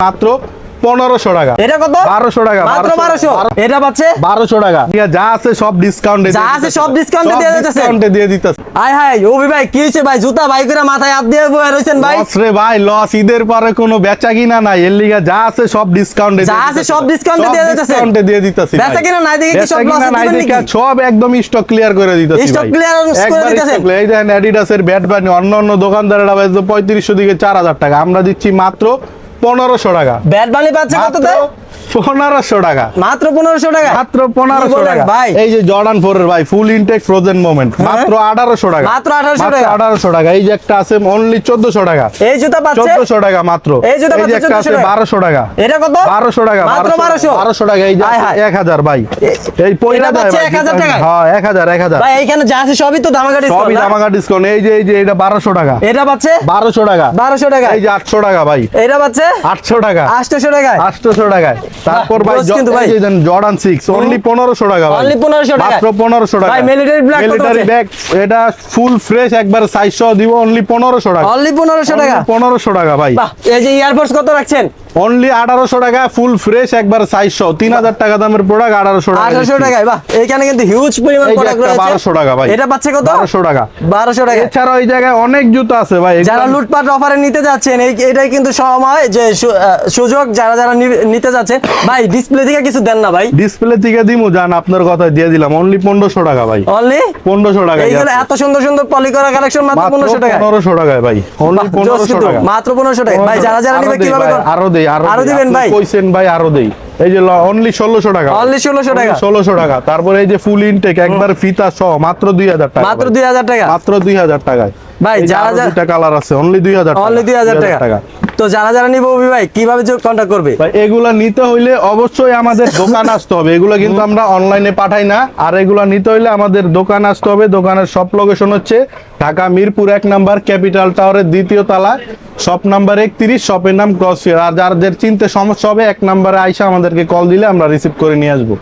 মাত্র 1500 টাকা। এটা কত? 1200 টাকা। মাত্র 1200। এটা পাচ্ছে 1200 টাকা। যা আছে সব ডিসকাউন্টে, যা আছে সব ডিসকাউন্টে দিয়ে দিতেছে। ডিসকাউন্টে দিয়ে দিতেছে। আয় হায় ওবি ভাই কি হইছে ভাই? জুতা ভাই করে মাথায় হাত দিয়ে বসে রইছেন ভাই। লস রে ভাই, লস। ঈদের পরে কোনো বেচা কিনা নাই, এর লিগা যা আছে সব ডিসকাউন্টে, যা আছে সব ডিসকাউন্টে দিয়ে দিতেছে। ডিসকাউন্টে দিয়ে দিতেছি। বেচা কিনা নাই দেখে কি সব লস দিবেন নাকি? সব একদম স্টক ক্লিয়ার করে দিতেছি ভাই। স্টক ক্লিয়ার করে দিতেছেন। এই দেখেন অ্যাডিডাসের ব্যাট বানি, অন্য দোকানদারেরা বেচতো 3500 থেকে 4000 টাকা, আমরা দিচ্ছি মাত্র 1500 টাকা। ব্যাট বালি পাচ্ছে কত মাত্র দেয়? 1500 টাকা। মাত্র 1500 টাকা। মাত্র 1500 টাকা ভাই। এই যে জর্ডান 4 এর ভাই ফুল ইনটেক ফ্রোজেন মোমেন্ট, মাত্র 1800 টাকা। মাত্র 1800 টাকা। 1800 টাকা। এই যে একটা আছে অনলি 1400 টাকা। এই জুতা পাচ্ছে 1400 টাকা মাত্র। এই জুতা এই যে পাচ্ছে একটা আছে 1400 টাকা। 1200 টাকা। এটা কত? 1200 টাকা। মাত্র 1200। 1200 টাকা। এই যে হায় হায়। 1000 ভাই। এই পয়লা এটা দেয় পাচ্ছে ভাই 1000 টাকা। হ্যাঁ 1000 ভাই এইখানে যা আছে সবই তো ধামাকা ডিসকাউন্ট। সবই ধামাকা ডিসকাউন্ট। এই যে এটা 1200 টাকা। এটা পাচ্ছে 1200 টাকা। 1200 টাকা। এই যে 800 টাকা ভাই। এটা পাচ্ছে 800 টাকা। 800 টাকা। 800 টাকায়। তারপর ভাই রোজ কিন্তু ভাই। এই যে জর্ডান 6 অনলি 1500 টাকা ভাই। অনলি 1500 টাকা। মাত্র 1500 টাকা। ভাই মিলিটারি ব্ল্যাক কত মিলিটারি আছে? ব্যাগ এটা ফুল ফ্রেশ একবার সাইজ সহ দিব অনলি 1500 টাকা। অনলি 1500 টাকা। 1500 টাকা ভাই। বাহ এই যে ইয়ারফোর্স কত রাখছেন? অনলি 1800 টাকা ফুল ফ্রেশ একবার সাইজ সহ 3000 টাকা দামের প্রোডাক্ট 1800 টাকা। 1800 টাকায়। বাহ এইখানে কিন্তু হিউজ পরিমাণ এই যে প্রোডাক্ট একটা রয়েছে। 1200 টাকা ভাই। এটা পাচ্ছে কত? 1200 টাকা। 1200 টাকা। এছাড়াও এই জায়গায় অনেক জুতো আছে ভাই। যারা লুটপাট অফারে নিতে যাচ্ছেন এটাই কিন্তু সময় যে সুযোগ, যারা নিতে যাচ্ছেন ভাই ডিসপ্লে থেকে কিছু দেন না ভাই। ডিসপ্লে থেকে দিমু জান, আপনার কথা দিয়ে দিলাম অনলি 1500 টাকা ভাই। অনলি 1500 টাকা। এইগুলো এত সুন্দর সুন্দর পলি করা কালেকশন মাত্র 1500 টাকা। 1500 টাকায় ভাই। অনলি 1500 টাকা। মাত্র 1500 টাকা। ভাই যারা নিবে কিভাবে আরো দেই আরো দিবেন ভাই? কইছেন ভাই আরো দেই। এই যে অনলি 1600 টাকা। অনলি 1600 টাকা। 1600 টাকা। তারপরে এই যে ফুল ইনটেক একবার ফিতা সহ মাত্র 2000 টাকা। মাত্র 2000 টাকা। মাত্র 2000 টাকায়। ভাই এই যে যারা আরো দুইটা কালার আছে অনলি 2000 টাকা। অনলি 2000 টাকা। তো যারা নিবে ওবি ভাই কিভাবে কন্টাক্ট করবে? ভাই এগুলা নিতে হইলে অবশ্যই আমাদের দোকান আসতে হবে। এগুলা কিন্তু আমরা অনলাইনে পাঠাই না। আর এগুলা নিতে হইলে আমাদের দোকান আসতে হবে। দোকানের সব লোকেশন হচ্ছে ঢাকা মিরপুর 1 নাম্বার ক্যাপিটাল টাওয়ারের 2য় তলা, শপ নাম্বার 31, শপের নাম ক্রসফেয়ার। আর যাদের চিনতে সমস্যা হবে 1 নাম্বারে আইসা আমাদেরকে কল দিলে আমরা রিসিভ করে নিয়ে আসবো।